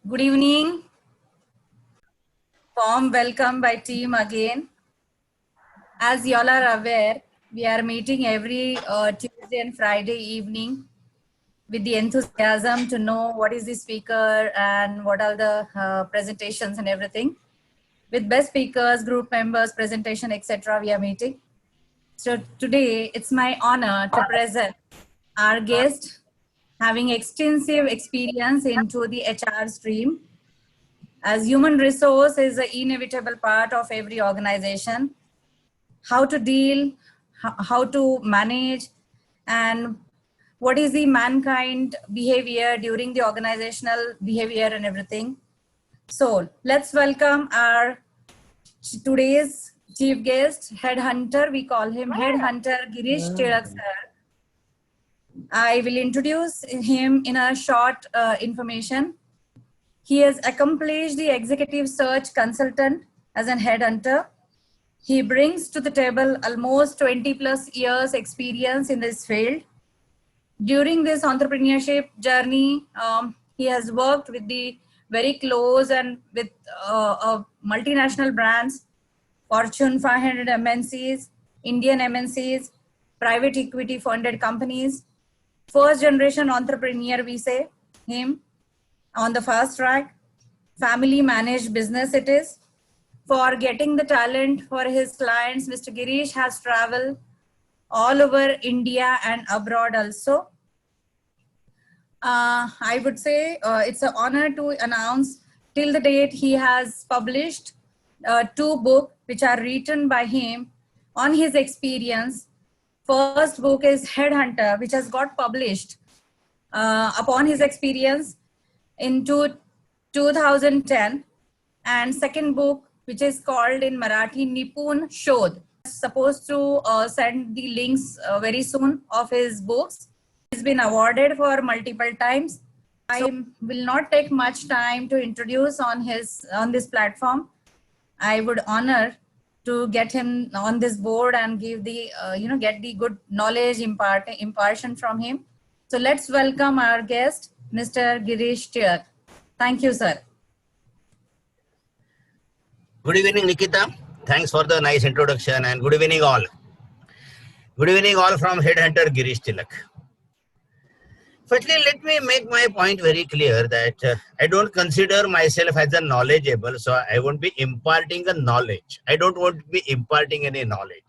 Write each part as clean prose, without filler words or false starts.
Good evening. Warm welcome by team again. As you all are aware, we are meeting every Tuesday and Friday evening with the enthusiasm to know what is the speaker and what are the presentations and everything. With best speakers, group members, presentation, etc. we are meeting. So today it's my honor to present our guest having extensive experience into the HR stream. As human resource is an inevitable part of every organization, how to deal, how to manage, and what is the mankind behavior during the organizational behavior and everything. So let's welcome our today's chief guest, headhunter. We call him headhunter Girish Tilak sir. I will introduce him in a short information. He has accomplished the executive search consultant as an headhunter. He brings to the table almost 20 plus years experience in this field. During this entrepreneurship journey, he has worked with the very close and with multinational brands, Fortune 500 MNCs, Indian MNCs, private equity funded companies. First generation entrepreneur, we say him, on the fast track. Family managed business it is. For getting the talent for his clients, Mr. Girish has traveled all over India and abroad also. I would say it's an honor to announce till the date he has published 2 books which are written by him on his experience. First book is Headhunter, which has got published upon his experience into 2010, and second book which is called in Marathi Nipun Shodh. Supposed to send the links very soon of his books. He's been awarded for multiple times. I will not take much time to introduce on this platform. I would honor to get him on this board and give the get the good knowledge impartation from him. So let's welcome our guest, Mr. Girish Tilak. Thank you, sir. Good evening, Nikita. Thanks for the nice introduction, and good evening all. Good evening all from Headhunter Girish Tilak. Firstly, let me make my point very clear that I don't consider myself as a knowledgeable, so I won't be imparting a knowledge. I don't want to be imparting any knowledge.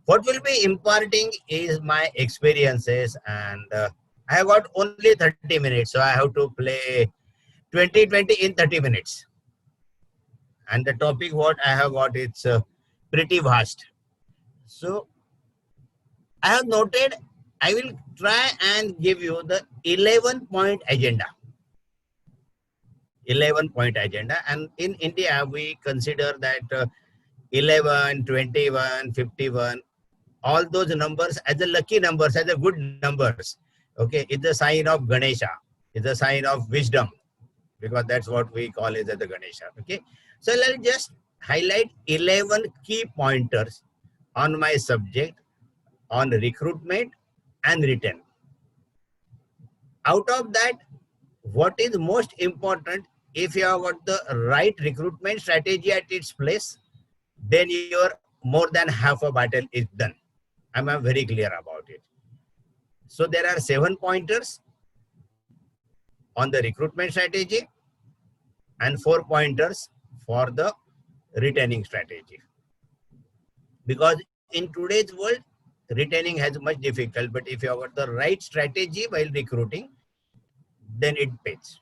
What will be imparting is my experiences, and I have got only 30 minutes, so I have to play 20-20 in 30 minutes. And the topic what I have got, it's pretty vast. So I have noted, I will try and give you the 11-point agenda. 11-point agenda. And in India, we consider that 11, 21, 51, all those numbers as the lucky numbers, as the good numbers. Okay, it's a sign of Ganesha. It's a sign of wisdom, because that's what we call it as the Ganesha. Okay. So let's just highlight 11 key pointers on my subject on recruitment and retention. Out of that, what is most important, if you have got the right recruitment strategy at its place, then your more than half a battle is done. I'm very clear about it. So there are 7 pointers on the recruitment strategy and 4 pointers for the retaining strategy. Because in today's world, retaining has much difficult, but if you have got the right strategy while recruiting, then it pays.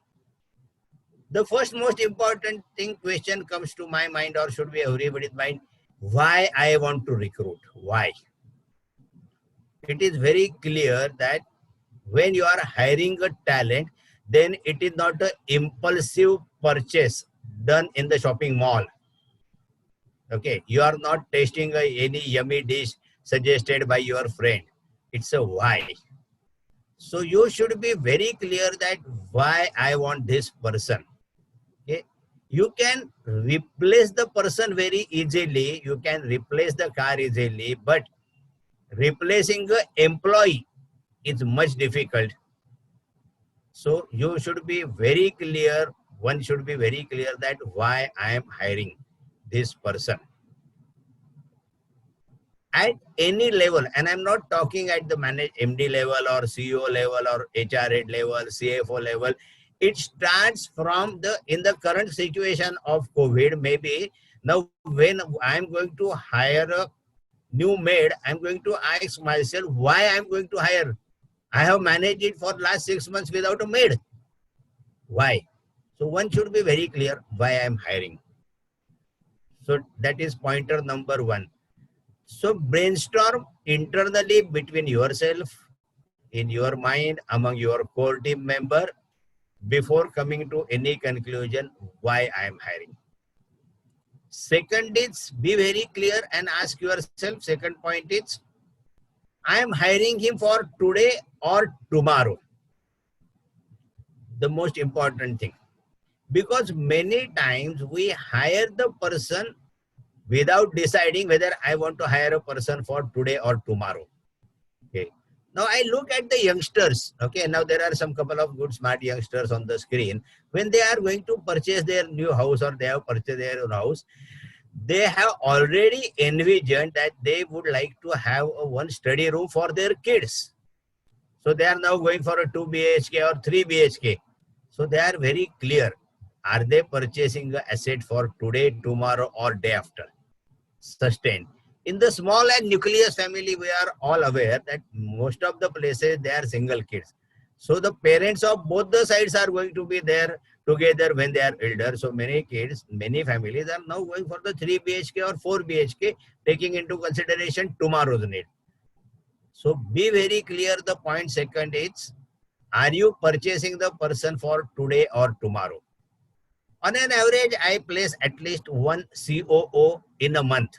The first most important question comes to my mind, or should be everybody's mind: why I want to recruit? Why? It is very clear that when you are hiring a talent, then it is not an impulsive purchase done in the shopping mall. Okay, you are not tasting any yummy dish suggested by your friend. It's a why. So you should be very clear that why I want this person. Okay, you can replace the person very easily. You can replace the car easily, but replacing the employee is much difficult. So you should be very clear one should be very clear that why I am hiring this person. At any level, and I'm not talking at the MD level or CEO level or HR head level, CFO level. It starts from in the current situation of COVID, maybe now when I'm going to hire a new maid, I'm going to ask myself why I'm going to hire. I have managed it for last 6 months without a maid. Why? So one should be very clear why I'm hiring. So that is pointer number 1. So brainstorm internally between yourself, in your mind, among your core team member, before coming to any conclusion why I am hiring. Second is be very clear and ask yourself, second point is, I am hiring him for today or tomorrow. The most important thing. Because many times we hire the person without deciding whether I want to hire a person for today or tomorrow. Okay. Now I look at the youngsters. Okay. Now there are some couple of good smart youngsters on the screen. When they are going to purchase their new house or they have purchased their own house, they have already envisioned that they would like to have one study room for their kids. So they are now going for a 2 BHK or 3 BHK. So they are very clear. Are they purchasing an asset for today, tomorrow, or day after? Sustain. In the small and nucleus family, we are all aware that most of the places they are single kids. So the parents of both the sides are going to be there together when they are elder. So many kids, many families are now going for the 3 BHK or 4 BHK, taking into consideration tomorrow's need. So be very clear. The point second is, are you purchasing the person for today or tomorrow? On an average, I place at least one COO in a month.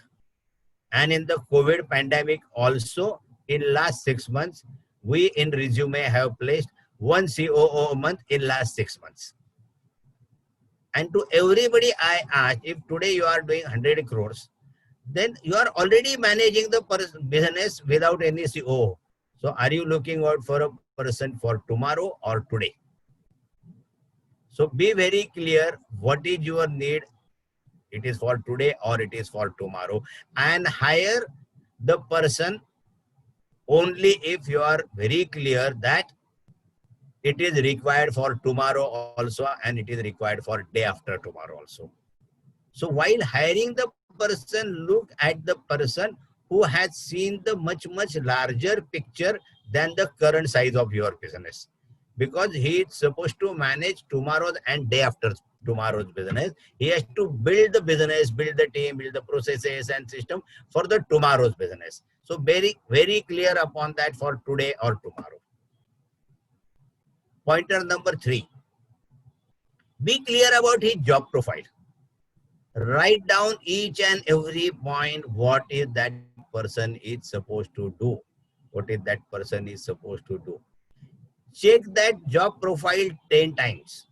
And in the COVID pandemic also, in last 6 months, we in Resume have placed one COO a month in last 6 months. And to everybody I ask, if today you are doing 100 crores, then you are already managing the business without any COO. So are you looking out for a person for tomorrow or today? So be very clear what is your need. It is for today or it is for tomorrow, and hire the person only if you are very clear that it is required for tomorrow also and it is required for day after tomorrow also. So while hiring the person, look at the person who has seen the much larger picture than the current size of your business, because he is supposed to manage tomorrow's and day after tomorrow's business. He has to build the business, build the team, build the processes and system for the tomorrow's business. So very clear upon that for today or tomorrow. Pointer number 3, be clear about his job profile. Write down each and every point. What is that person is supposed to do? What is that person is supposed to do? Check that job profile 10 times.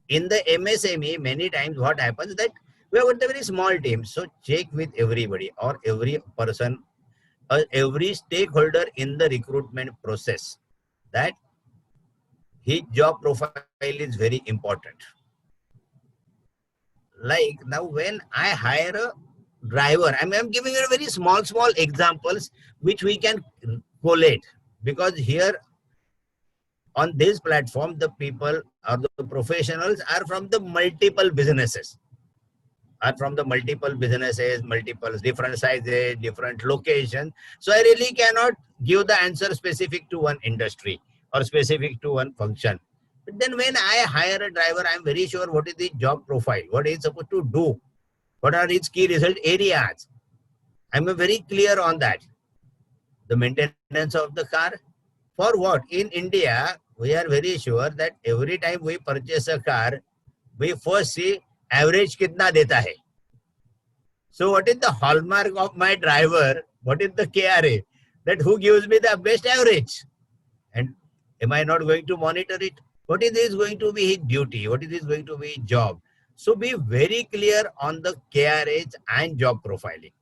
In the MSME, many times what happens that we have got a very small team. So check with everybody or every person, every stakeholder in the recruitment process, that his job profile is very important. Like now when I hire a driver, I'm giving you a very small examples which we can collate, because here on this platform, the people or the professionals are from the multiple businesses, multiple different sizes, different locations. So I really cannot give the answer specific to one industry or specific to one function. But then when I hire a driver, I'm very sure what is the job profile, what is supposed to do, what are its key result areas. I'm very clear on that. The maintenance of the car. For what? In India, we are very sure that every time we purchase a car, we first see average kitna deta hai. So what is the hallmark of my driver? What is the KRA? That who gives me the best average? And am I not going to monitor it? What is going to be his duty? What is going to be his job? So be very clear on the KRAs and job profiling.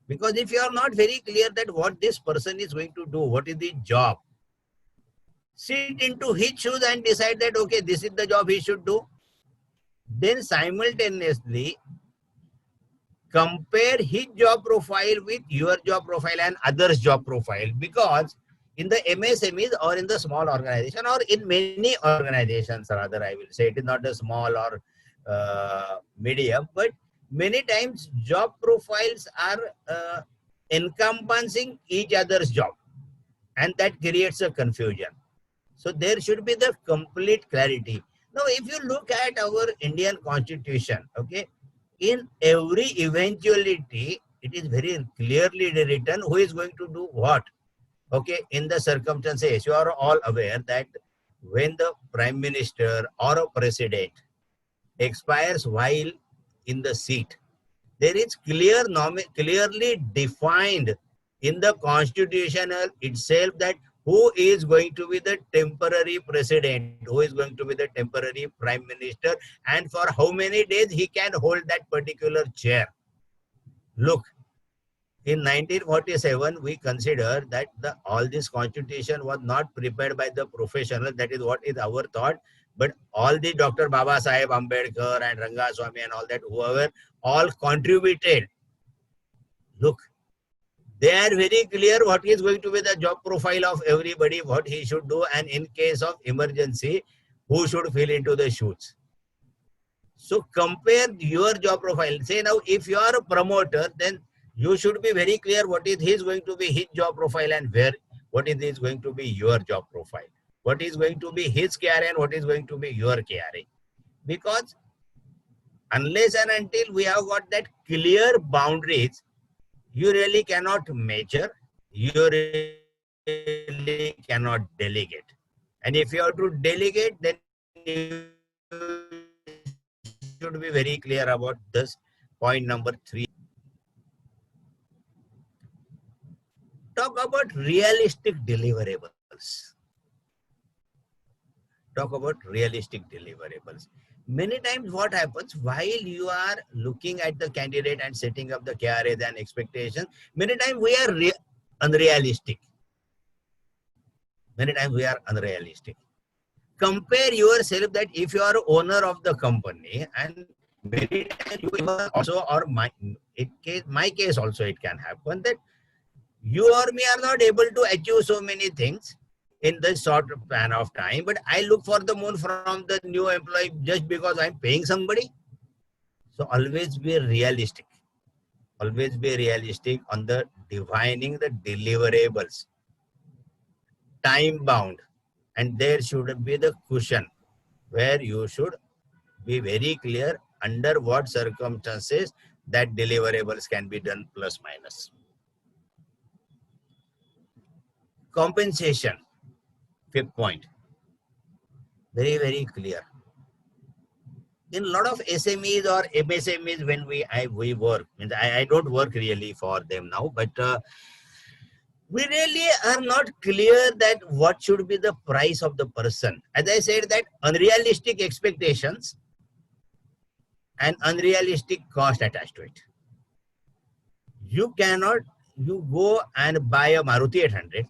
Because if you are not very clear that what this person is going to do, what is the job, sit into his shoes and decide that, okay, this is the job he should do. then simultaneously compare his job profile with your job profile and others' job profile, because in the MSMEs or in the small organization or in many organizations, rather I will say, it is not a small or medium, but many times job profiles are encompassing each other's job, and that creates a confusion. So there should be the complete clarity. Now, if you look at our Indian Constitution, okay, in every eventuality, it is very clearly written who is going to do what. Okay, in the circumstances, you are all aware that when the Prime Minister or a President expires while in the seat, there is clearly defined in the constitutional itself that who is going to be the temporary president, who is going to be the temporary prime minister, and for how many days he can hold that particular chair. Look, in 1947, we consider that all this constitution was not prepared by the professional. That is what is our thought. But all the Dr. Baba Saheb Ambedkar and Rangaswamy and all that, whoever, all contributed. Look, they are very clear what is going to be the job profile of everybody, what he should do, and in case of emergency, who should fill into the shoes. So compare your job profile. Say now, if you are a promoter, then you should be very clear what is going to be his job profile and what is going to be your job profile. What is going to be his KRA and what is going to be your KRA. Because unless and until we have got that clear boundaries, you really cannot measure, you really cannot delegate. And if you have to delegate, then you should be very clear about this point number 3. Talk about realistic deliverables. Talk about realistic deliverables. Many times what happens while you are looking at the candidate and setting up the KRAs and expectations, many times we are unrealistic. Many times we are unrealistic. Compare yourself that if you are owner of the company, and many times you also, or my case also, it can happen that you or me are not able to achieve so many things in this short span of time, but I look for the moon from the new employee just because I'm paying somebody. So always be realistic. Always be realistic on the defining the deliverables, time bound, and there should be the cushion where you should be very clear under what circumstances that deliverables can be done plus minus. Compensation, 5th point, very, very clear. In a lot of SMEs or MSMEs, when we work, I don't work really for them now, but we really are not clear that what should be the price of the person. As I said, that unrealistic expectations and unrealistic cost attached to it. You cannot, you go and buy a Maruti 800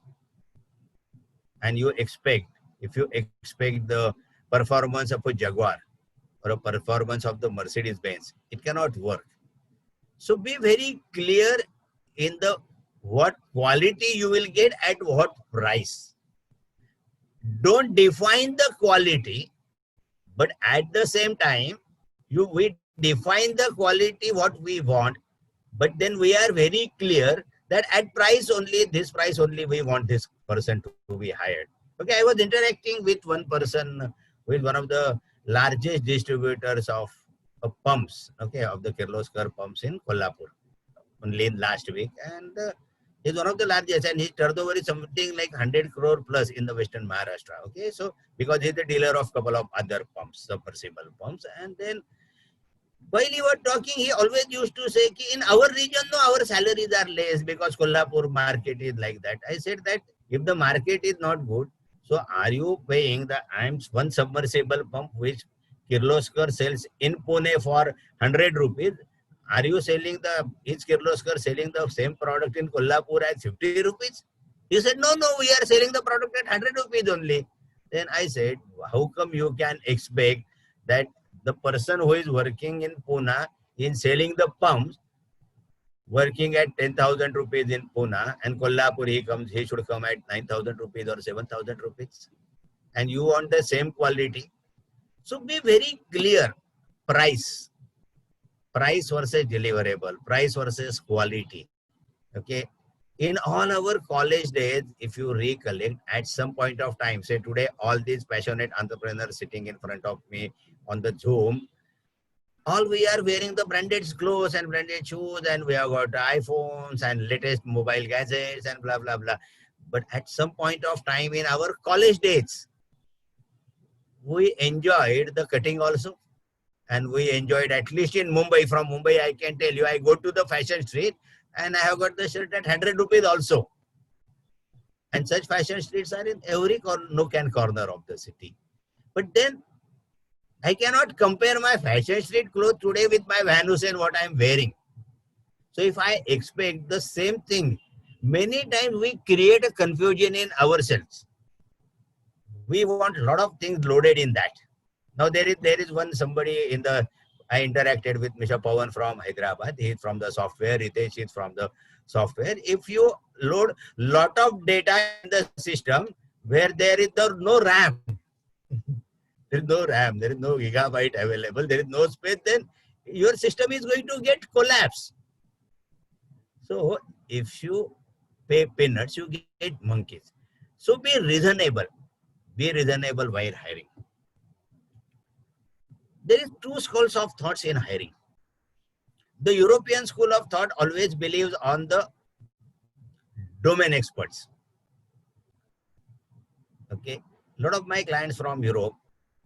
and you expect, if you expect the performance of a Jaguar or a performance of the Mercedes-Benz, it cannot work. So be very clear in the what quality you will get at what price. Don't define the quality, but at the same time, we define the quality what we want, but then we are very clear that at price only, this price only, we want this person to be hired. Okay, I was interacting with one person, with one of the largest distributors of pumps, okay, of the Kirloskar pumps in Kolhapur, only in last week, and he's one of the largest, and his turnover is something like 100 crore plus in the Western Maharashtra. Okay, so because he's the dealer of couple of other pumps, submersible pumps, and then while he was talking, he always used to say, in our region, no, our salaries are less because Kolhapur market is like that. I said that if the market is not good, so are you paying the one submersible pump which Kirloskar sells in Pune for 100 rupees? Are you selling is Kirloskar selling the same product in Kolhapur at 50 rupees? He said, no, we are selling the product at 100 rupees only. Then I said, how come you can expect that The person who is working in Pune in selling the pumps, working at 10,000 rupees in Pune, and Kolhapur he should come at 9,000 rupees or 7,000 rupees. And you want the same quality. So be very clear. Price versus deliverable, price versus quality. Okay. In all our college days, if you recollect, at some point of time, say today, all these passionate entrepreneurs sitting in front of me on the Zoom, all we are wearing the branded clothes and branded shoes, and we have got iPhones and latest mobile gadgets and blah, blah, blah. But at some point of time in our college days, we enjoyed the cutting also. And we enjoyed, at least in Mumbai. From Mumbai, I can tell you, I go to the fashion street and I have got the shirt at 100 rupees also. And such fashion streets are in every nook and corner of the city. But then I cannot compare my fashion street clothes today with my Van Heusen, what I am wearing. So if I expect the same thing, many times we create a confusion in ourselves. We want a lot of things loaded in that. Now there is one somebody in the, I interacted with Mr. Pawan from Hyderabad. He is from the software. Ritesh is from the software. If you load lot of data in the system where there is no RAM, there is no RAM, there is no gigabyte available, there is no space, then your system is going to get collapse. So if you pay peanuts, you get monkeys. So be reasonable while hiring. There is two schools of thoughts in hiring. The European school of thought always believes on the domain experts. Okay, a lot of my clients from Europe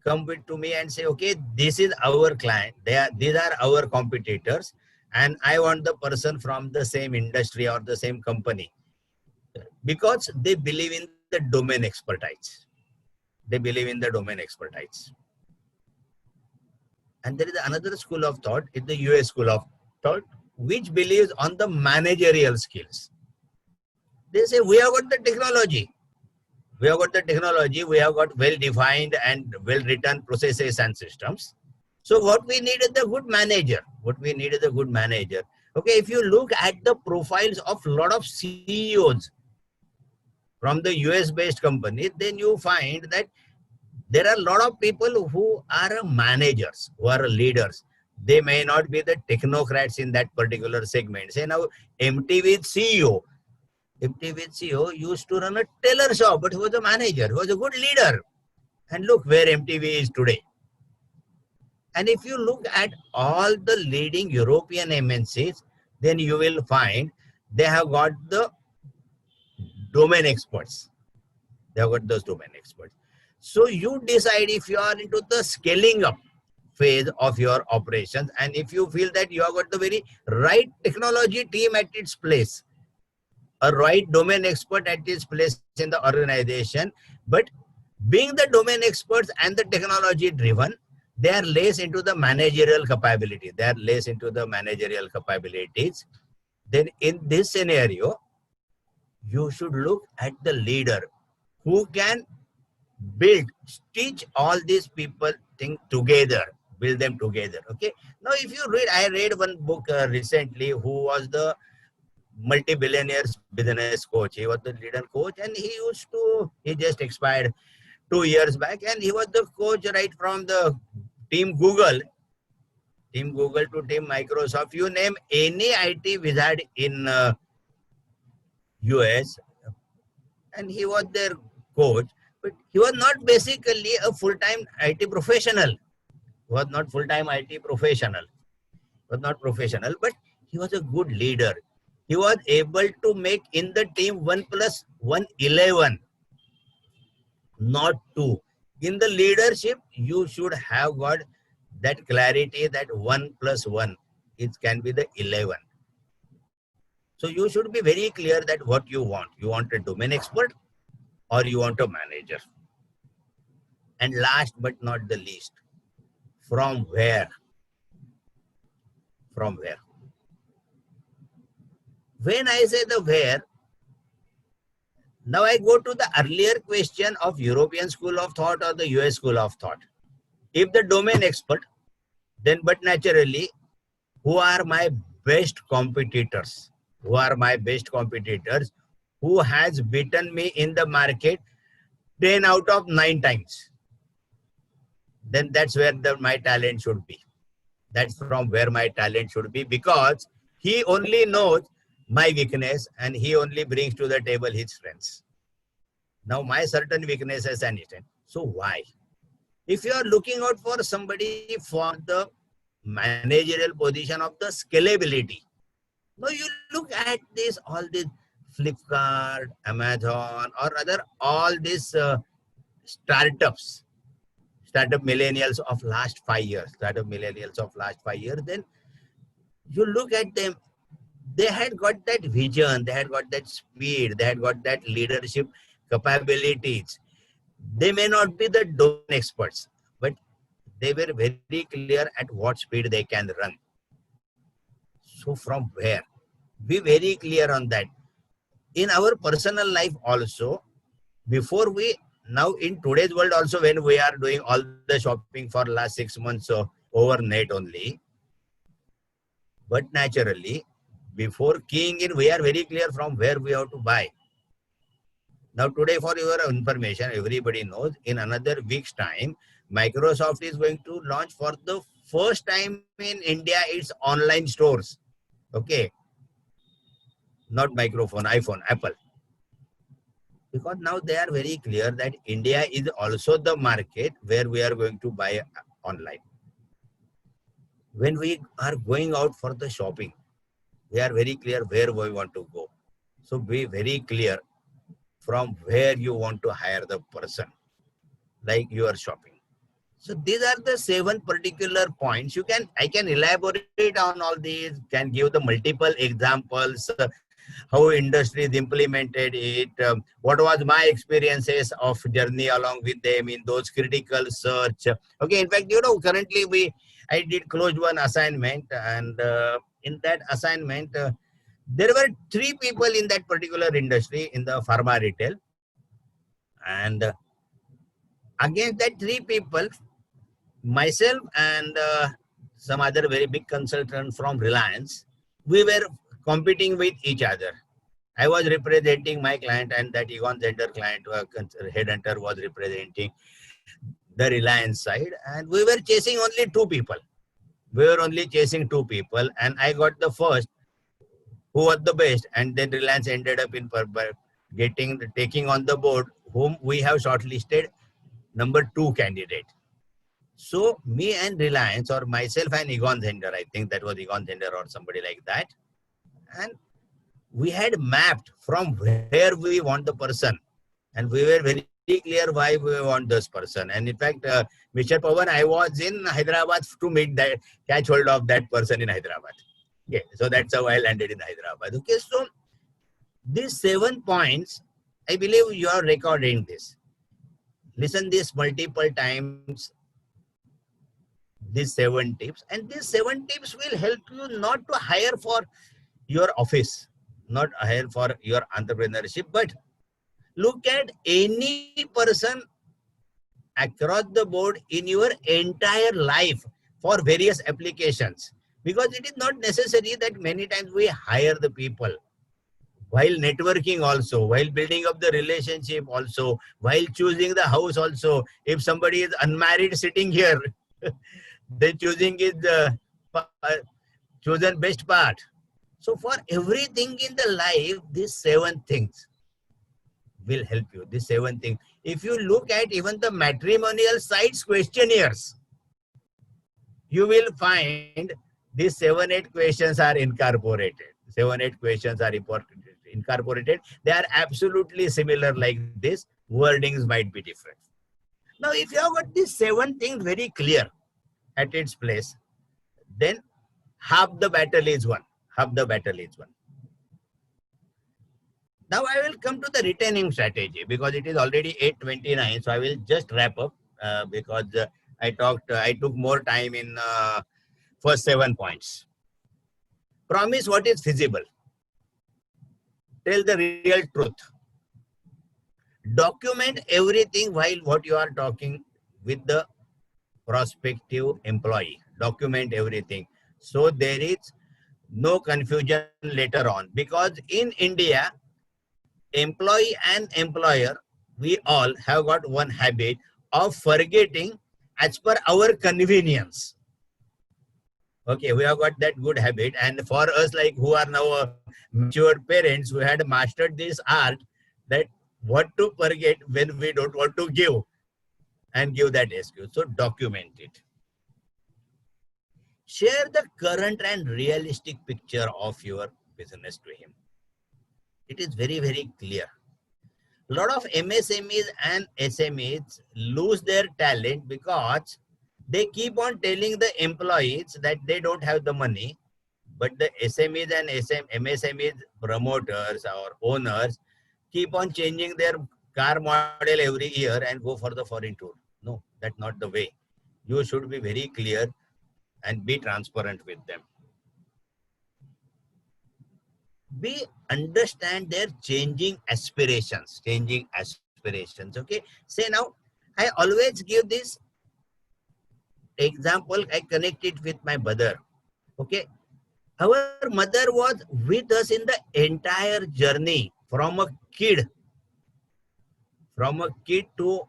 come to me and say, okay, this is our client. These are our competitors, and I want the person from the same industry or the same company, because they believe in the domain expertise. They believe in the domain expertise. And there is another school of thought, it's the US school of thought, which believes on the managerial skills. They say, we have got the technology. We have got the technology. We have got well-defined and well-written processes and systems. So what we need is the good manager. What we need is a good manager. Okay, if you look at the profiles of a lot of CEOs from the US-based companies, then you find that there are a lot of people who are managers, who are leaders. They may not be the technocrats in that particular segment. Say now, MTV CEO used to run a tailor shop, but he was a manager, he was a good leader. And look where MTV is today. And if you look at all the leading European MNCs, then you will find they have got the domain experts. They have got those domain experts. So you decide if you are into the scaling up phase of your operations, and if you feel that you have got the very right technology team at its place, a right domain expert at its place in the organization, but being the domain experts and the technology driven, they are less into the managerial capability. They are less into the managerial capabilities. Then in this scenario, you should look at the leader who can stitch all these people think together, build them together. Okay. Now, if you read, I read one book recently, who was the multi-billionaire's business coach. He was the leader coach, and he just expired 2 years back, and he was the coach right from the team Google to team Microsoft. You name any IT wizard in US, and he was their coach. But he was not basically a full-time IT professional. He was not full-time IT professional. He was not professional, but he was a good leader. He was able to make in the team 1 + 1 = 11, not 2. In the leadership, you should have got that clarity that 1 + 1, it can be the 11. So you should be very clear that what you want. You want a domain expert or you want a manager. And last but not the least, from where? From where? When I say the where, now I go to the earlier question of European school of thought or the US school of thought. If the domain expert, Then, but naturally, who are my best competitors? Who are my best competitors? Who has beaten me in the market 10 out of 9 times? Then that's where my talent should be. That's from where my talent should be, because he only knows my weakness and he only brings to the table his strengths. Now my certain weaknesses and strengths. So why? If you are looking out for somebody for the managerial position of the scalability, now you look at this, all this Flipkart, Amazon, or other all these startups, startup millennials of last 5 years, then you look at them, they had got that vision, they had got that speed, they had got that leadership capabilities. They may not be the domain experts, but they were very clear at what speed they can run. So from where? Be very clear on that. In our personal life also, before we, now in today's world also, when we are doing all the shopping for last 6 months over net only, but naturally, before keying in, we are very clear from where we have to buy. Now today, for your information, everybody knows in another week's time, Microsoft is going to launch for the first time in India its online stores. Okay. Not microphone, iPhone, Apple. Because now they are very clear that India is also the market where we are going to buy online. When we are going out for the shopping, we are very clear where we want to go. So be very clear from where you want to hire the person, like you are shopping. So these are the 7 particular points. I can elaborate on all these, can give the multiple examples, how industries implemented it, what was my experiences of journey along with them in those critical search. Okay, in fact, currently I did closed one assignment, and in that assignment, there were 3 people in that particular industry in the pharma retail, and against that 3 people, myself and some other very big consultant from Reliance, we were competing with each other. I was representing my client, and that Egon Zehnder client, headhunter, was representing the Reliance side, and we were chasing only 2 people. And I got the first, who was the best, and then Reliance ended up in taking on the board whom we have shortlisted number 2 candidate. So me and Reliance, or myself and Egon Zehnder, I think that was Egon Zehnder or somebody like that, and we had mapped from where we want the person, and we were very clear why we want this person. And in fact, Mr. Pawan, I was in Hyderabad to catch hold of that person in Hyderabad. Okay, so that's how I landed in Hyderabad. Okay, so these 7 points, I believe you are recording this. Listen this multiple times, these 7 tips, and these 7 tips will help you not to hire for your office, not hire for your entrepreneurship, but look at any person across the board in your entire life for various applications. Because it is not necessary that many times we hire the people. While networking also, while building up the relationship also, while choosing the house also, if somebody is unmarried sitting here, then choosing is the chosen best part. So for everything in the life, these 7 things will help you. These 7 things. If you look at even the matrimonial sites questionnaires, you will find these 7-8 questions are incorporated. 7-8 questions are incorporated. They are absolutely similar like this. Wordings might be different. Now, if you have got these 7 things very clear at its place, then half the battle is won. Half the battle is won. Now I will come to the retaining strategy, because it is already 8:29. So I will just wrap up because I took more time in first 7 points. Promise what is feasible. Tell the real truth. Document everything while what you are talking with the prospective employee. document everything. So there is no confusion later on, because in India, employee and employer, we all have got one habit of forgetting as per our convenience. Okay, we have got that good habit, and for us, like who are now mature parents, who had mastered this art, that what to forget when we don't want to give, and give that excuse. So document it. Share the current and realistic picture of your business to him. It is very, very clear. A lot of MSMEs and SMEs lose their talent because they keep on telling the employees that they don't have the money, but the SMEs and MSMEs promoters or owners keep on changing their car model every year and go for the foreign tour. No, that's not the way. You should be very clear and be transparent with them. We understand their changing aspirations. Okay. Say now, I always give this example. I connect it with my mother. Okay. Our mother was with us in the entire journey from a kid to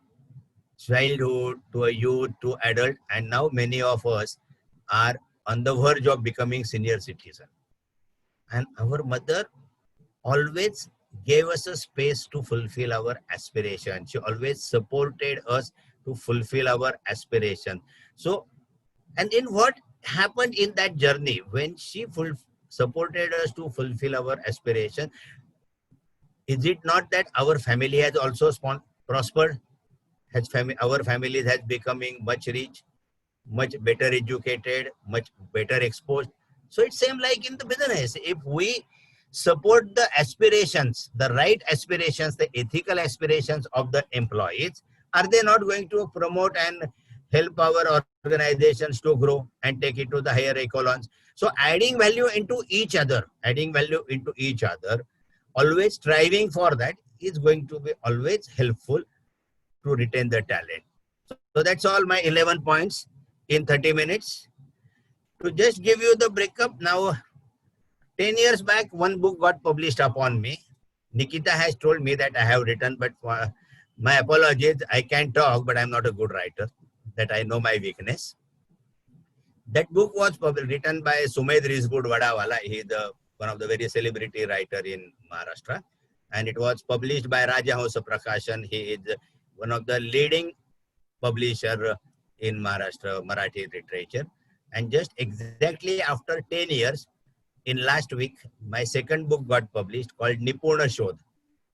childhood, to a youth, to adult, and now many of us are on the verge of becoming senior citizen. And our mother always gave us a space to fulfill our aspiration. She always supported us to fulfill our aspiration. So, and in what happened in that journey, when she supported us to fulfill our aspiration, is it not that our family has also prospered? Our families has becoming much rich, much better educated, much better exposed. So it's same like in the business. If we support the aspirations, the right aspirations, the ethical aspirations of the employees, are they not going to promote and help our organizations to grow and take it to the higher echelons? So adding value into each other, always striving for that is going to be always helpful to retain the talent. So that's all my 11 points in 30 minutes. To just give you the breakup, now 10 years back, one book got published upon me. Nikita has told me that I have written, but my apologies, I can talk, but I'm not a good writer. That I know my weakness. That book was written by Sumed Rizgud Vadawala. He is one of the very celebrity writer in Maharashtra. And it was published by Rajahamsa Prakashan. He is one of the leading publisher in Maharashtra, Marathi literature. And just exactly after 10 years, in last week, my second book got published called Nipurna Shodh.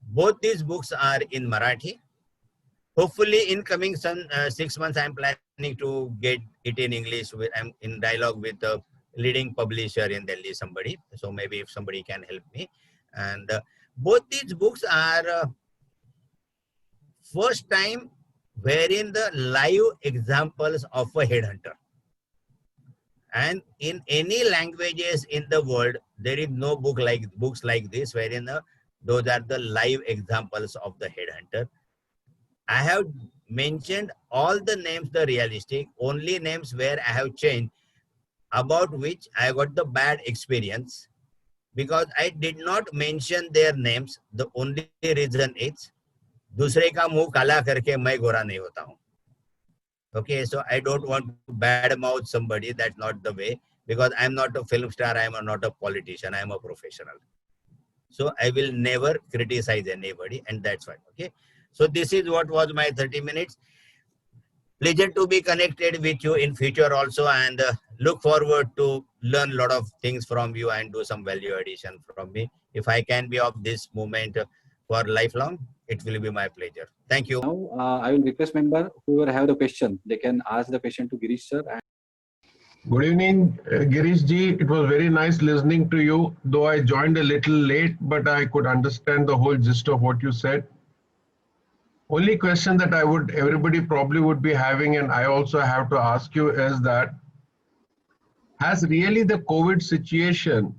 Both these books are in Marathi. Hopefully, in coming 6 months, I'm planning to get it in English. I'm in dialogue with a leading publisher in Delhi, somebody. So maybe if somebody can help me. And both these books are first time wherein the live examples of a headhunter. And in any languages in the world, there is no books like this, wherein those are the live examples of the headhunter. I have mentioned all the names, the realistic, only names where I have changed, about which I got the bad experience, because I did not mention their names. The only reason is, दूसरे का मुंह काला करके मैं गोरा नहीं होता हूँ. Okay, so I don't want to badmouth somebody. That's not the way, because I'm not a film star. I'm not a politician. I'm a professional. So I will never criticize anybody, and that's fine. Okay. So this is what was my 30 minutes. Pleasure to be connected with you in future also, and look forward to learn a lot of things from you and do some value addition from me. If I can be of this moment for lifelong, it will be my pleasure. Thank you. Now, I will request member whoever have the question, they can ask the question to Girish sir. Good evening, Girish ji. It was very nice listening to you, though I joined a little late, but I could understand the whole gist of what you said. Only question that everybody probably would be having, and I also have to ask you, is that has really the COVID situation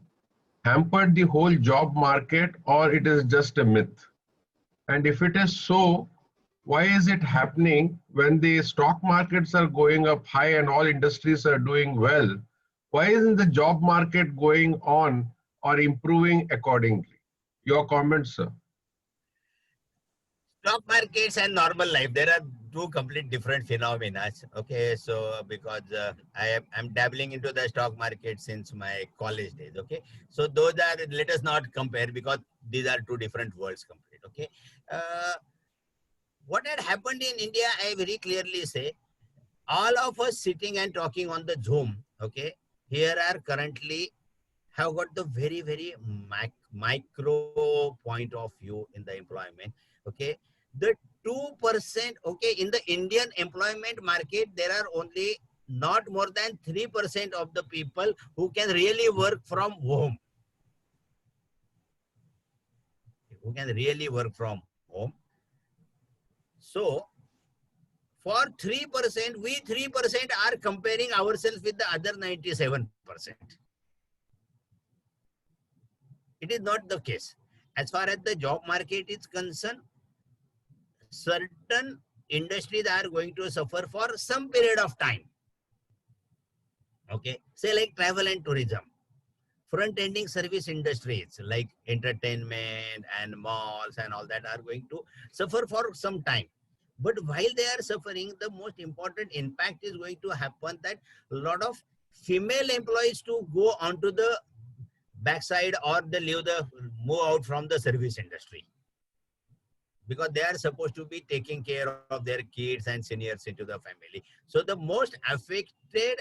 hampered the whole job market, or it is just a myth? And if it is so, why is it happening when the stock markets are going up high and all industries are doing well? Why isn't the job market going on or improving accordingly? Your comments, sir. Stock markets and normal life, there are two complete different phenomena. Okay, so because I'm dabbling into the stock market since my college days. Okay, so those are, let us not compare because these are two different worlds complete. Okay, what had happened in India, I very clearly say, all of us sitting and talking on the Zoom. Okay, here are currently have got the very micro point of view in the employment. Okay, the 2%, okay, in the Indian employment market there are only not more than 3% of the people who can really work from home, home. So for 3%, we 3% are comparing ourselves with the other 97%. It is not the case. As far as the job market is concerned, certain industries are going to suffer for some period of time. Okay, say like travel and tourism, front-ending service industries like entertainment and malls and all that are going to suffer for some time. But while they are suffering, the most important impact is going to happen that a lot of female employees to go onto the backside or they move out from the service industry, because they are supposed to be taking care of their kids and seniors into the family. So the most affected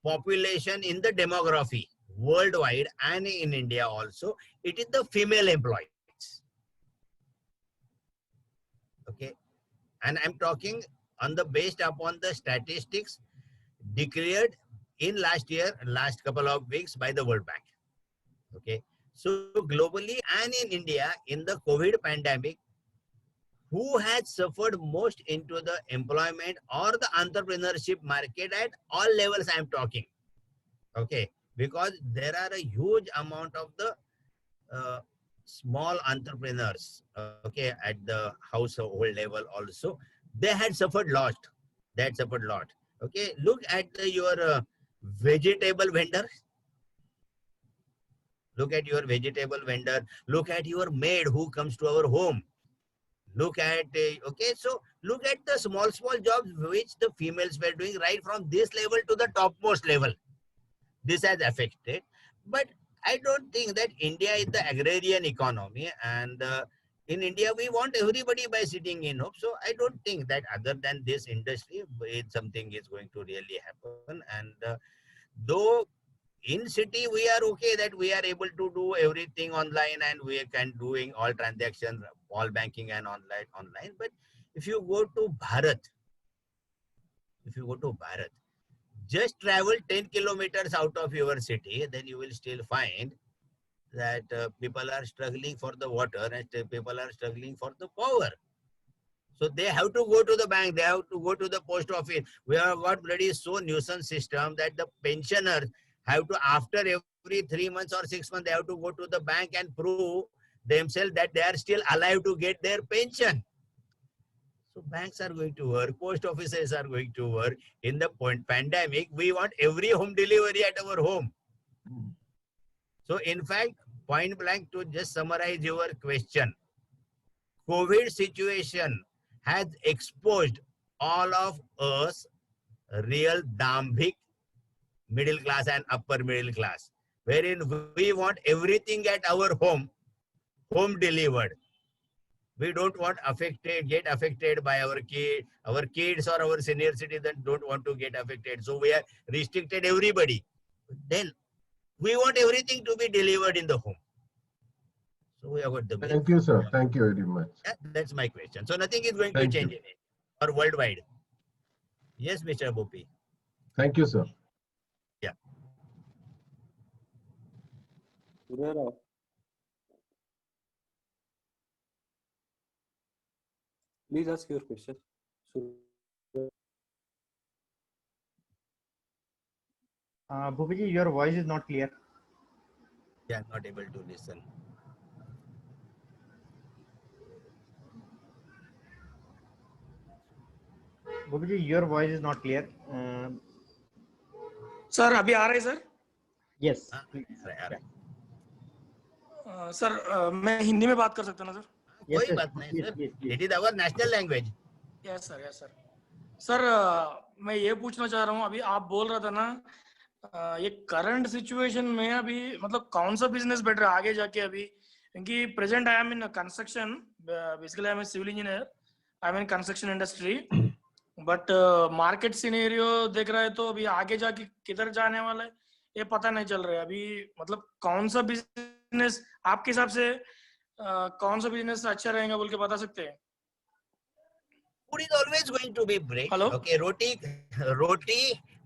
population in the demography worldwide and in India also, it is the female employees. Okay, and I'm talking on the based upon the statistics declared in last couple of weeks by the World Bank. Okay, so globally and in India, in the COVID pandemic, who has suffered most into the employment or the entrepreneurship market at all levels I'm talking. Okay, because there are a huge amount of the small entrepreneurs, okay, at the household level also, they had suffered lot. Okay, look at your vegetable vendor. Look at your vegetable vendor. Look at your maid who comes to our home. Look at, okay, so look at the small jobs which the females were doing right from this level to the topmost level. This has affected. But I don't think that India is the agrarian economy, and in India we want everybody by sitting in home. So I don't think that other than this industry, something is going to really happen. And though in city we are okay that we are able to do everything online and we can doing all transactions, all banking and online. But if you go to Bharat, just travel 10 kilometers out of your city, then you will still find that people are struggling for the water and people are struggling for the power. So they have to go to the bank, they have to go to the post office. We have got already so nuisance system that the pensioners have to, after every 3 months or 6 months, they have to go to the bank and prove themselves that they are still alive to get their pension. So banks are going to work, post offices are going to work. In the pandemic, we want every home delivery at our home. So in fact, point blank, to just summarize your question, COVID situation has exposed all of us real dambhik middle class and upper middle class, wherein we want everything at our home delivered. We don't want get affected by our kids or our senior citizens don't want to get affected. So we are restricted everybody. Then we want everything to be delivered in the home. So we have got the. Thank you, sir. Thank you very much. That's my question. So nothing is going to change in it or worldwide. Yes, Mr. Bopi. Thank you, sir. Yeah. Please ask your question. Bhupiji, your voice is not clear. Yeah, I'm not able to listen. Bhupi ji, your voice is not clear. Sir अभी आ रहा है sir? Yes. हाँ, please. आ रहा है। Sir मैं हिंदी में बात कर सकता हूँ ना सर? Yes, कोई sir. बात नहीं Please, sir, please, please. It is our national language. Yes sir, yes sir. Sir मैं ये पूछना चाह रहा हूँ, अभी आप बोल रहा था ना, ये करंट सिचुएशन में अभी मतलब कौन सा बिजनेस बेटर है आगे जाके अभी, क्योंकि present I am in construction, basically I am civil engineer, I am in construction industry, but market scenario देख रहा है तो अभी आगे जाके किधर जाने वाला है ये पता नहीं चल रहा है अभी। मतलब कौन सा बिजनेस आपके हिसाब से कौन सा बिजनेस अच्छा रहेगा बोल के बता सकते हैं? Food is always going to be bread. Hello? Okay, रोटी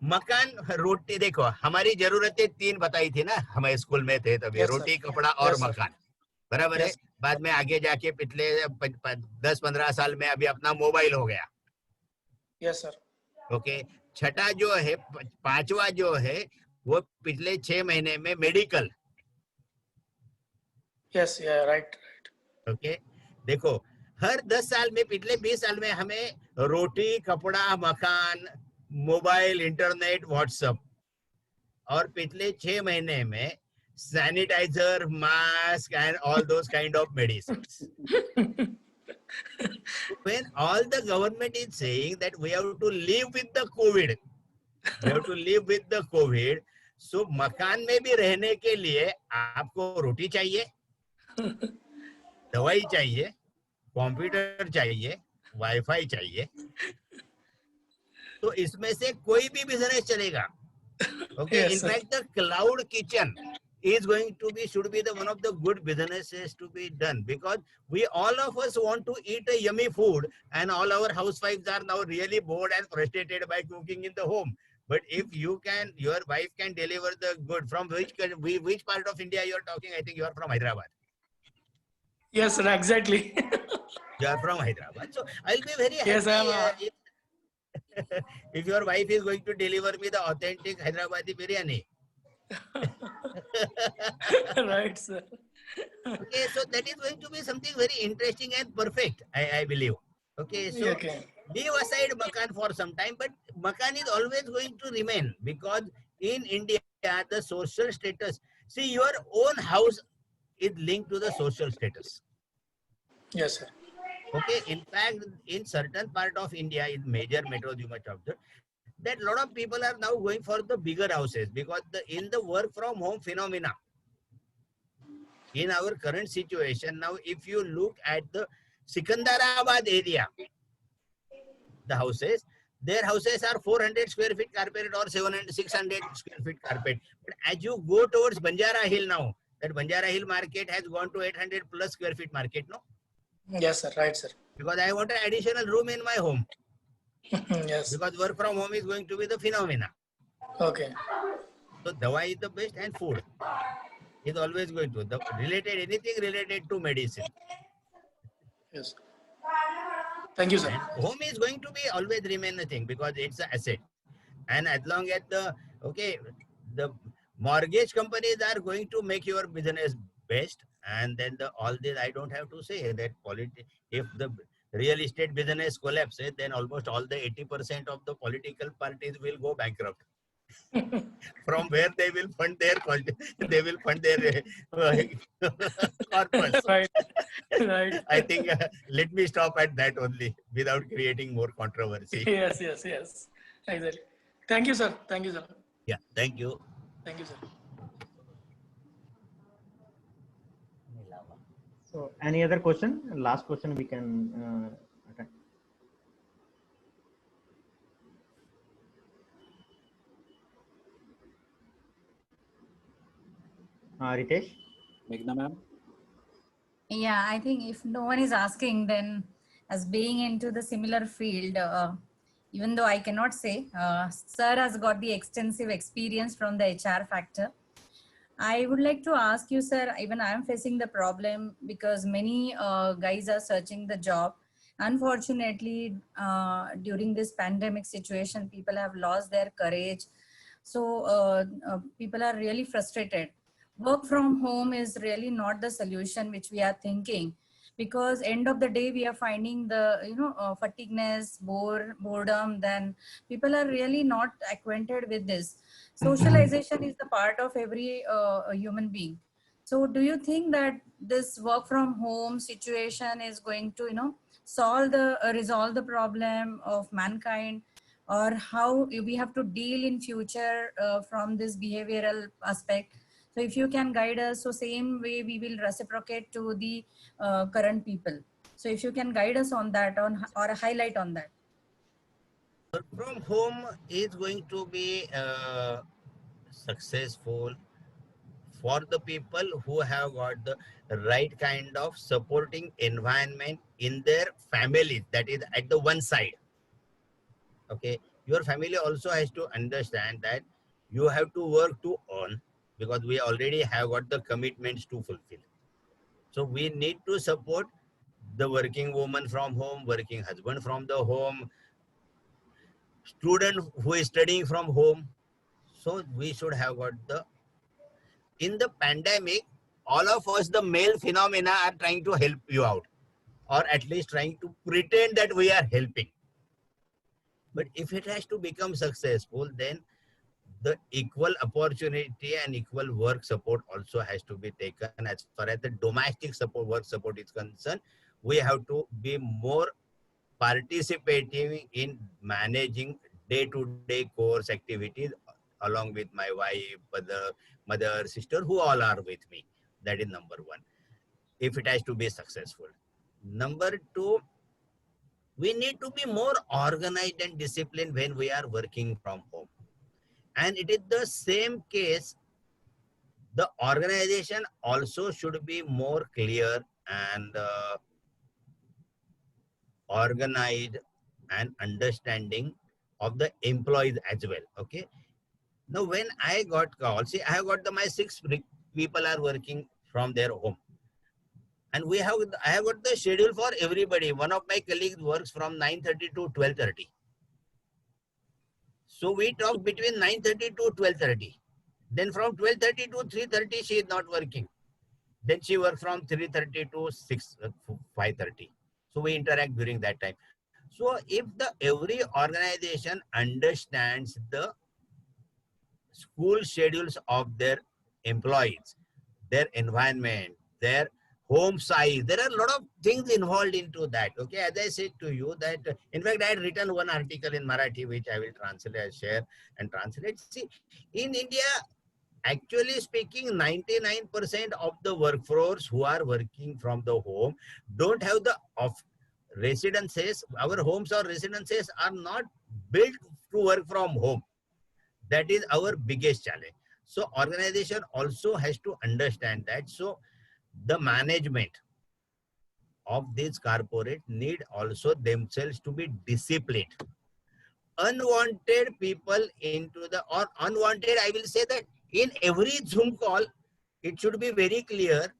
मकान। रोटी देखो, हमारी जरूरतें 3 बताई थी ना हमारे स्कूल में थे तभी, Yes, sir. रोटी कपड़ा और Yes, sir. मकान, बराबर है। Yes. बाद में आगे जाके पिछले 10-15 साल में अभी अपना मोबाइल हो गया। Yes sir. ओके, छठा जो है, 5वां जो है वो पिछले 6 महीने में मेडिकल। यस, या राइट। ओके, देखो हर 10 साल में, पिछले 20 साल में हमें रोटी कपड़ा मकान मोबाइल इंटरनेट व्हाट्सएप, और पिछले 6 महीने में sanitizer mask and all those kind of medicines. When all the government is saying that we have to live with the COVID, we have to live with the COVID, so मकान में भी रहने के लिए आपको रोटी चाहिए, दवाई चाहिए, कंप्यूटर चाहिए, वाईफाई चाहिए, तो इसमें से कोई भी बिजनेस चलेगा। Okay, Yes, in sir. fact, the cloud kitchen is going to be, should be the one of the good businesses to be done, because we all of us want to eat a yummy food, and all our housewives are now really bored and frustrated by cooking in the home. But if you can, your wife can deliver the good. From which part of India you are talking? I think you are from Hyderabad. Yes, sir, exactly. You are from Hyderabad, so I'll be very happy. Yes, I am. If your wife is going to deliver me the authentic Hyderabadi biryani. Right, sir. Okay, so that is going to be something very interesting and perfect, I believe. Okay, so Okay. leave aside Makan for some time, but Makan is always going to remain, because in India, the social status, see, your own house is linked to the social status. Yes, sir. Okay, in fact, in certain part of India, in major metros, you must observe that a lot of people are now going for the bigger houses, because in the work from home phenomena, in our current situation now, if you look at the Sikandarabad area, the houses, their houses are 400 square feet carpet or 600 square feet carpet. But as you go towards Banjara Hill now, that Banjara Hill market has gone to 800 plus square feet market, no? Yes, sir. Right, sir. Because I want an additional room in my home. Yes. Because work from home is going to be the phenomena. Okay. So dawa is the best, and food is always going to anything related to medicine. Yes. Thank you, sir. And home is going to be always remain a thing, because it's an asset. And as long as the mortgage companies are going to make your business best, and then I don't have to say that if the real estate business collapses, then almost all the 80% of the political parties will go bankrupt. From where they will fund their corpus. Right. Right. I think let me stop at that only, without creating more controversy. Yes, yes, yes. Exactly. Thank you, sir. Thank you, sir. Yeah, thank you. Thank you, sir. So, any other question? Last question we can attend. Ritesh? Meghna ma'am. Yeah, I think if no one is asking, then as being into the similar field, even though I cannot say, sir has got the extensive experience from the HR factor. I would like to ask you, sir, even I am facing the problem because many guys are searching the job. Unfortunately, during this pandemic situation, people have lost their courage. So people are really frustrated. Work from home is really not the solution which we are thinking, because end of the day we are finding the fatigueness, boredom. Then people are really not acquainted with this. Socialization is the part of every human being. So do you think that this work from home situation is going to resolve the problem of mankind, or how we have to deal in future from this behavioral aspect? So if you can guide us, so same way we will reciprocate to the current people. So if you can guide us on that, or highlight on that. Work from home is going to be successful for the people who have got the right kind of supporting environment in their families, that is at the one side. Okay, your family also has to understand that you have to work to earn, because we already have got the commitments to fulfill. So we need to support the working woman from home, working husband from the home, student who is studying from home. So we should have got the, in the pandemic, all of us, the male phenomena, are trying to help you out, or at least trying to pretend that we are helping. But if it has to become successful, then the equal opportunity and equal work support also has to be taken. As far as the domestic support, work support is concerned, we have to be more participating in managing day-to-day course activities along with my wife, mother, sister, who all are with me. That is number one, if it has to be successful. Number two, we need to be more organized and disciplined when we are working from home. And it is the same case, the organization also should be more clear and organized and understanding of the employees as well. Okay. Now, when I got call, see, I have got my 6 people are working from their home. And I have got the schedule for everybody. One of my colleagues works from 9:30 to 12:30. So we talk between 9:30 to 12:30. Then from 12:30 to 3:30, she is not working. Then she works from 3:30 to 5:30. So we interact during that time. So if every organization understands the school schedules of their employees, their environment, their home size, there are a lot of things involved into that. Okay, as I said to you that, in fact, I had written one article in Marathi, which I will translate, share and translate. See, in India, actually speaking, 99% of the workforce who are working from the home don't have the residences. Our homes or residences are not built to work from home. That is our biggest challenge. So organization also has to understand that. So the management of this corporate need also themselves to be disciplined. Unwanted people into the, or unwanted, I will say that in every Zoom call, it should be very clear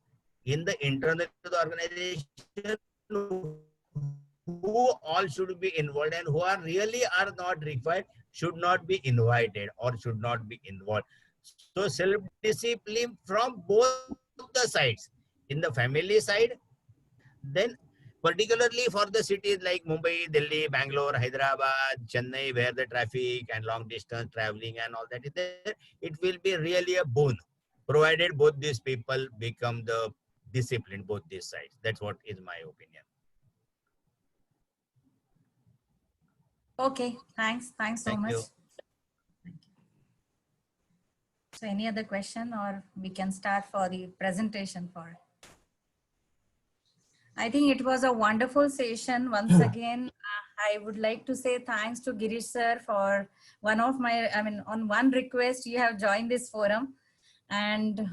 in the internal to the organization who all should be involved and who are really are not required should not be invited or should not be involved. So self-discipline from both the sides, in the family side, then particularly for the cities like Mumbai, Delhi, Bangalore, Hyderabad, Chennai, where the traffic and long distance traveling and all that is there, it will be really a boon, provided both these people become the disciplined, both these sides. That's what is my opinion. Okay, thanks so Thank much. you. So any other question, or we can start for the presentation for it? I think it was a wonderful session. Once again, I would like to say thanks to Girish sir for on one request, you have joined this forum, and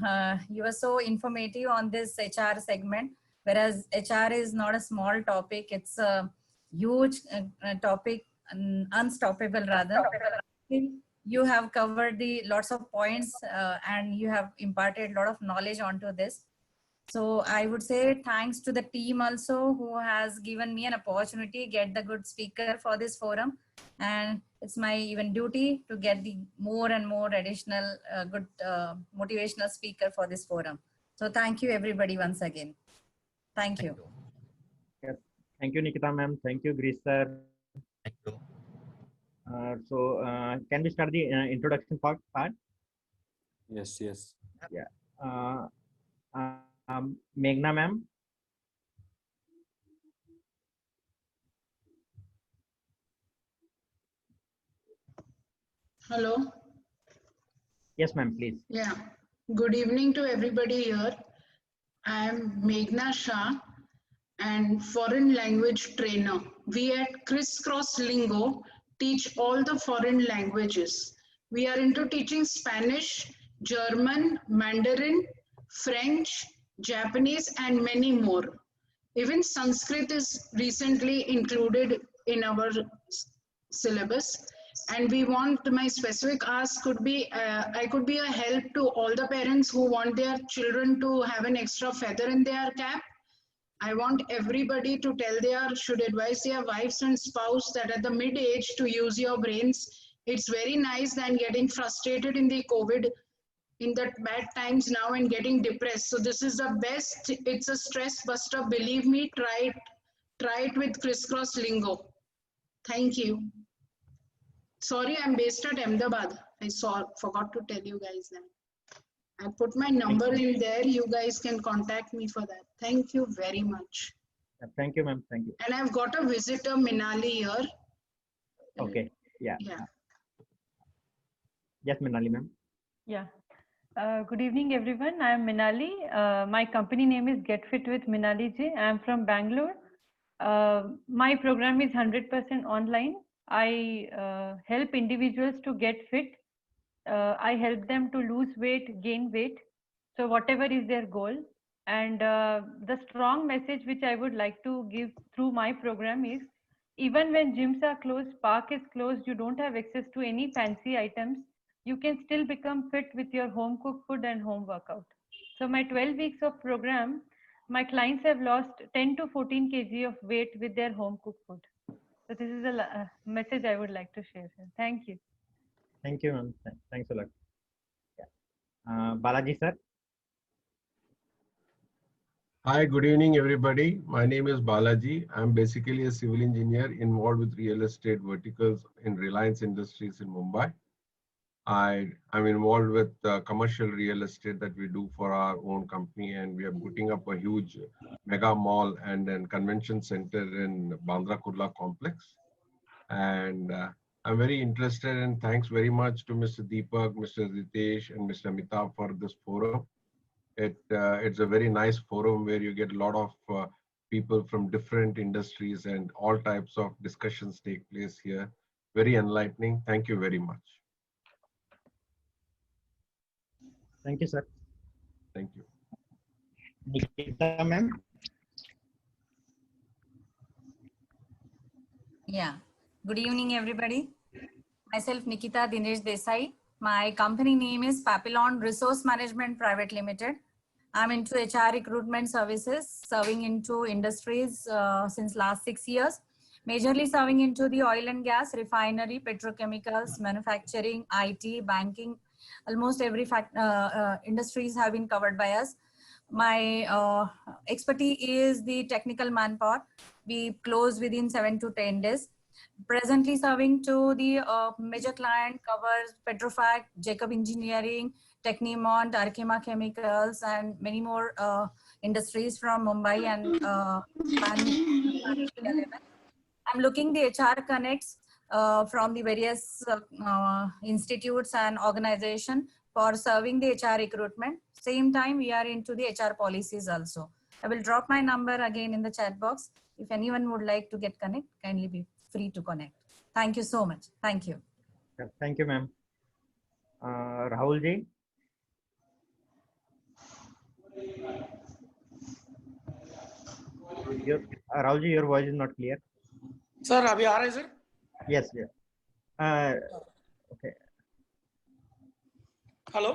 you were so informative on this HR segment, whereas HR is not a small topic. It's a huge topic, unstoppable rather. You have covered the lots of points and you have imparted a lot of knowledge onto this. So I would say thanks to the team also who has given me an opportunity to get the good speaker for this forum. And it's my even duty to get the more and more additional good motivational speaker for this forum. So thank you everybody once again. Thank you. Thank you, Nikita ma'am. Thank you, Girish sir. Thank you. Can we start the introduction part? Yes, yes. Meghna ma'am. Hello. Yes, ma'am, please. Yeah. Good evening to everybody here. I am Meghna Shah and foreign language trainer. We at Crisscross Lingo teach all the foreign languages. We are into teaching Spanish, German, Mandarin, French, Japanese, and many more. Even Sanskrit is recently included in our syllabus. And we want, my specific ask could be, I could be a help to all the parents who want their children to have an extra feather in their cap. I want everybody to should advise their wives and spouse that at the mid age to use your brains. It's very nice than getting frustrated in the COVID, in the bad times now and getting depressed. So this is the best. It's a stress buster. Believe me, try it with Crisscross Lingo. Thank you. Sorry, I'm based at Ahmedabad. I forgot to tell you guys that. I put my number in there. You guys can contact me for that. Thank you very much. Thank you, ma'am. Thank you. And I've got a visitor, Minali, here. Okay. Yeah. Yeah. Yes, Minali, ma'am. Yeah. Good evening, everyone. I am Minali. My company name is Get Fit with Minali Ji. I am from Bangalore. My program is 100% online. I help individuals to get fit. I help them to lose weight, gain weight. So whatever is their goal. And the strong message which I would like to give through my program is, even when gyms are closed, park is closed, you don't have access to any fancy items, you can still become fit with your home cooked food and home workout. So my 12 weeks of program, my clients have lost 10 to 14 kg of weight with their home cooked food. So this is a message I would like to share. Thank you. Thank you, ma'am. Thanks a lot. Yeah. Balaji, sir. Hi, good evening, everybody. My name is Balaji. I'm basically a civil engineer involved with real estate verticals in Reliance Industries in Mumbai. I'm involved with commercial real estate that we do for our own company, and we are putting up a huge mega mall and then convention center in Bandra Kurla complex. And I'm very interested, and thanks very much to Mr. Deepak, Mr. Ritesh, and Mr. Amitabh for this forum. It's a very nice forum where you get a lot of people from different industries, and all types of discussions take place here. Very enlightening. Thank you very much. Thank you, sir. Thank you. Nikita, ma'am. Yeah. Good evening, everybody. Myself, Nikita Dinesh Desai. My company name is Papillon Resource Management Private Limited. I'm into HR recruitment services, serving into industries since last 6 years, majorly serving into the oil and gas, refinery, petrochemicals, manufacturing, IT, banking. Almost every industries have been covered by us. My expertise is the technical manpower. We close within 7 to 10 days. Presently serving to the major client covers Petrofac, Jacob Engineering, Technimont, Arkema Chemicals, and many more industries from Mumbai and I'm looking the HR connects from the various institutes and organization for serving the HR recruitment. Same time, we are into the HR policies also. I will drop my number again in the chat box. If anyone would like to get connect, kindly be free to connect. Thank you so much. Thank you. Thank you, ma'am. Rahul ji. Rahul ji, your voice is not clear. Sir, अभी आ रहा है sir? Yes, yes. Okay. Hello.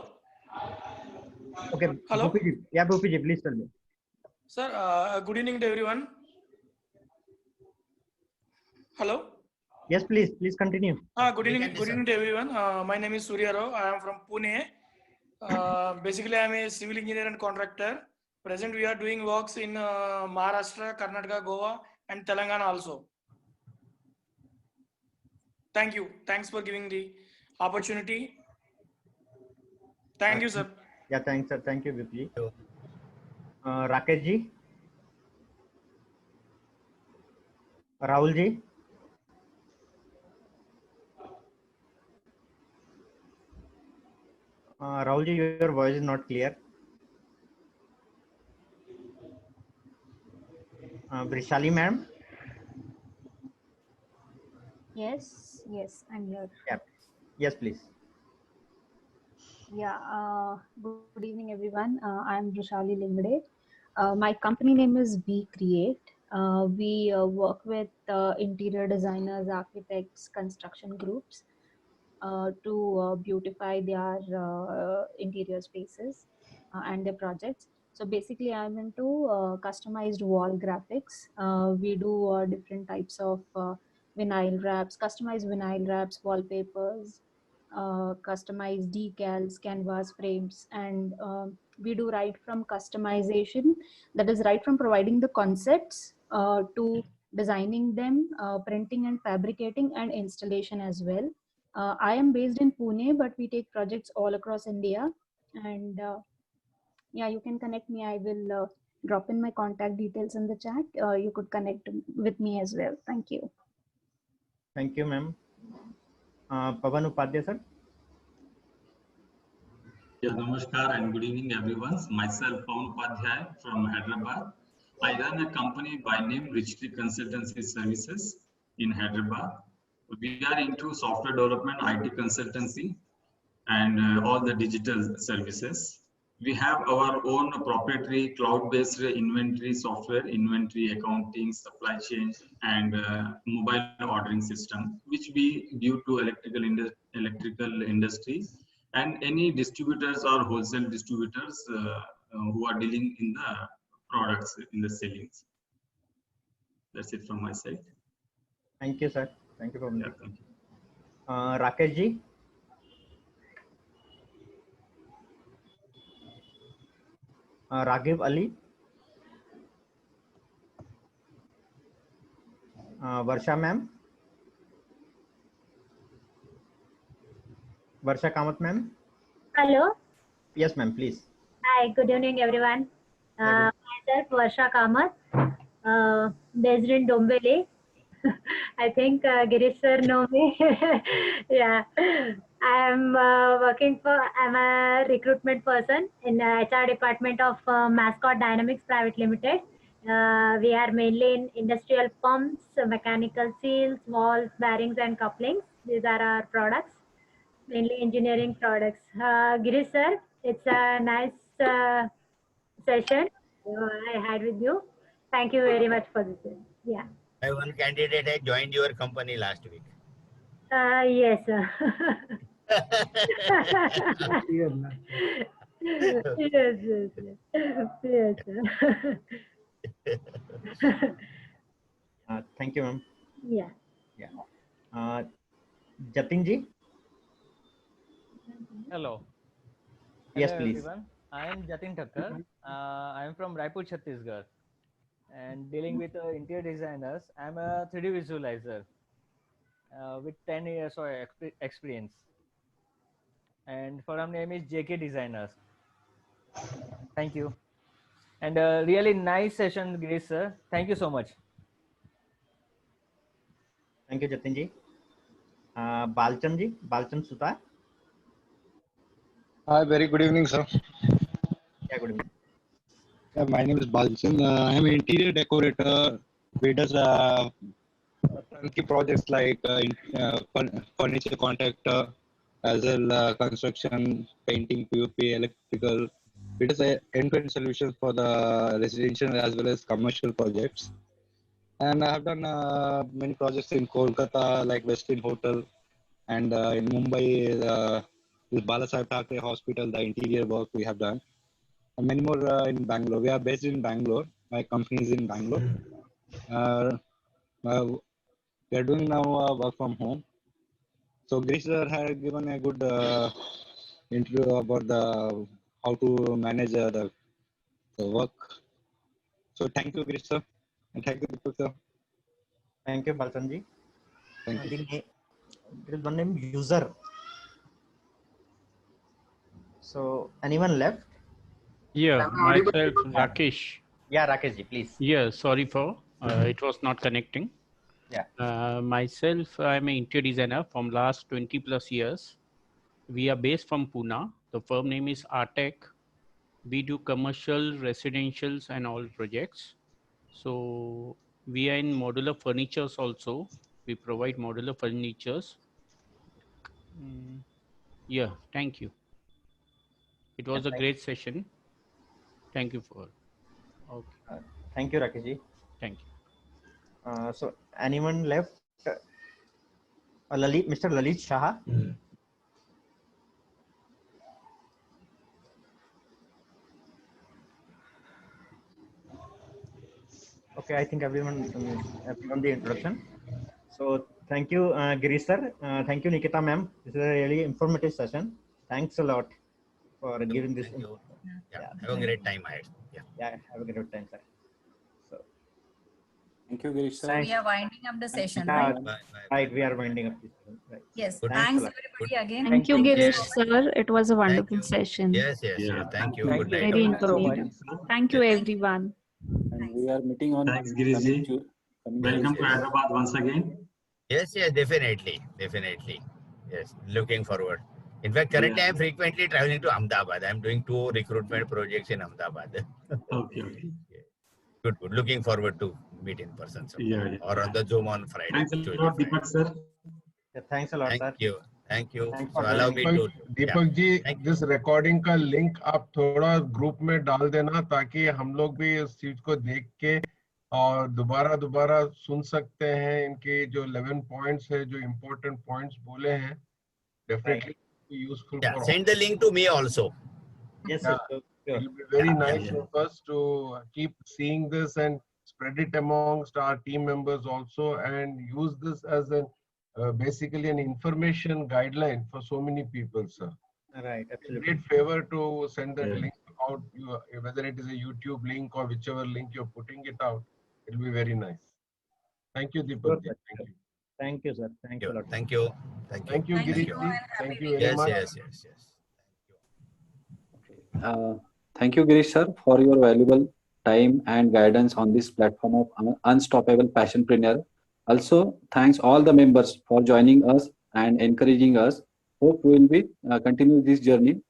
Okay. Hello. Bhupi ji. Yeah, Bhupi ji, please tell me. Sir, good evening to everyone. Hello. Yes, please continue. Good evening to everyone. My name is Surya Rao. I am from Pune. Basically, I am a civil engineer and contractor. Present, we are doing works in Maharashtra, Karnataka, Goa, and Telangana also. Thank you. Thanks for giving the opportunity. Thank you, sir. Yeah, thanks, sir. Thank you, Vipji. Rakesh ji, Rahul ji. Rahul ji, your voice is not clear. Vrishali ma'am. Yes, yes, I'm here. Yeah. Yes, please. Yeah, good evening, everyone. I'm Vrishali Lingde. My company name is We Create. We work with interior designers, architects, construction groups to beautify their interior spaces and their projects. So basically, I'm into customized wall graphics. We do different types of vinyl wraps, customized vinyl wraps, wallpapers, customized decals, canvas frames, and we do right from customization, that is right from providing the concepts to designing them, printing and fabricating, and installation as well. I am based in Pune, but we take projects all across India. And yeah, you can connect me. I will drop in my contact details in the chat. You could connect with me as well. Thank you. Thank you, ma'am. Pavan Upadhyay, sir. Yeah, namaskar and good evening, everyone. Myself, Pawan Upadhyay from Hyderabad. I run a company by name Rich Tree Consultancy Services in Hyderabad. We are into software development, IT consultancy, and all the digital services. We have our own proprietary cloud-based inventory software, inventory accounting, supply chain, and mobile ordering system, which we give to electrical industry and any distributors or wholesale distributors who are dealing in the products in the sellings. That's it from my side. Thank you, sir. Thank you, Pavan. Yeah, thank you. Rakesh ji. Raghiv Ali. Varsha ma'am. Varsha Kamath ma'am. Hello. Yes, ma'am, please. Hi, good evening, everyone. Yeah, Myself, Varsha Kamath, based in Dombele. I think Girish sir know me. Yeah. I'm a recruitment person in HR department of Mascot Dynamics Private Limited. We are mainly in industrial pumps, mechanical seals, valves, bearings, and couplings. These are our products, mainly engineering products. Girish sir, it's a nice session I had with you. Thank you very much for this. Yeah. One candidate had joined your company last week. Yes, sir. Yes, yes, yes, sir. Thank you, ma'am. Yeah. Yeah. Jatin ji. Hello. Yes, Hello, please. everyone. I am Jatin Thakkar. I am from Raipur, Chhattisgarh, and dealing with interior designers. I am a 3D visualizer with 10 years of experience. And forum name is JK Designers. Thank you. And really nice session, Girish sir. Thank you so much. Thank you, Jatin ji. Balchand ji. Balchand Sutar. Hi, very good evening, sir. Yeah, good evening. My name is Balchan. I am an interior decorator. We does turnkey projects like furniture contractor, as well construction, painting, POP, electrical. We does end-to-end solutions for the residential as well as commercial projects. And I have done many projects in Kolkata, like Westin Hotel, and in Mumbai, with Balasaheb Thackeray Hospital, the interior work we have done. And many more in Bangalore. We are based in Bangalore. My company is in Bangalore. We are doing now work from home. So Girish sir had given a good interview about the how to manage the work. So thank you, Girish sir, and thank you, Deepak sir. Thank you, Balchanji. Thank you. There is one name user. So anyone left? Yeah, Am I audible? myself, Rakesh. Yeah, Rakeshji, please. Yeah, sorry for it was not connecting. Yeah. Myself, I'm an interior designer from last 20 plus years. We are based from Pune. The firm name is Artec. We do commercial, residentials, and all projects. So we are in modular furnitures also. We provide modular furnitures. Yeah, thank you. It was a great session. Thank you for. Okay. Thank you, Rakeshji. Thank you. So anyone left? Mr. Lalit Shah. Okay, I think everyone has done the introduction. So thank you, Girish sir. Thank you, Nikita ma'am. This is a really informative session. Thanks a lot for giving this. Yeah, have a great time ahead. Yeah, have a great time, sir. So, thank you, Girish sir. We are winding up the session, yeah, right? right, we are winding up this session. Right. Yes. Good. Thanks a lot. everybody again. Thank you, Girish sir. It was a Thank wonderful you. session. Yes. Thank you. Good night. Very Thank you so much. informative. Thank you, everyone. And we are meeting on Thanks, Girishji. coming Welcome to Yes. Hyderabad once again. Yes, definitely. Yes, looking forward. In fact, currently I'm frequently traveling to Ahmedabad. I'm doing 2 recruitment projects in Ahmedabad. Okay. Good. Looking forward to meet in person sometime. Yeah. Or on the Zoom on Friday. Thanks a lot, Deepak sir. Yeah, thanks a lot, sir. Thank you. Thanks So for allow joining. me to. Deepak ji, this recording का link आप थोड़ा group में डाल देना ताकि हम लोग भी इस चीज को देख के और दोबारा सुन सकते हैं. इनके जो 11 points है, जो important points बोले हैं, definitely useful for all. Send the link to me also. Yes, Yeah. sir. It will be very nice of us to keep seeing this and spread it amongst our team members also, and use this as an basically an information guideline for so many people, sir. Right, A absolutely. great favor to send that link out, whether it is a YouTube link or whichever link you're putting it out. It will be very nice. Thank you, Deepak. Sure, Thank you. Thank you, sir. Thanks a lot. Thank you. Thank you, Girish. Thank you very much. Yes. Thank you, Girish sir, for your valuable time and guidance on this platform of Unstoppable Passionpreneur. Also, thanks all the members for joining us and encouraging us. Hope we will be continue this journey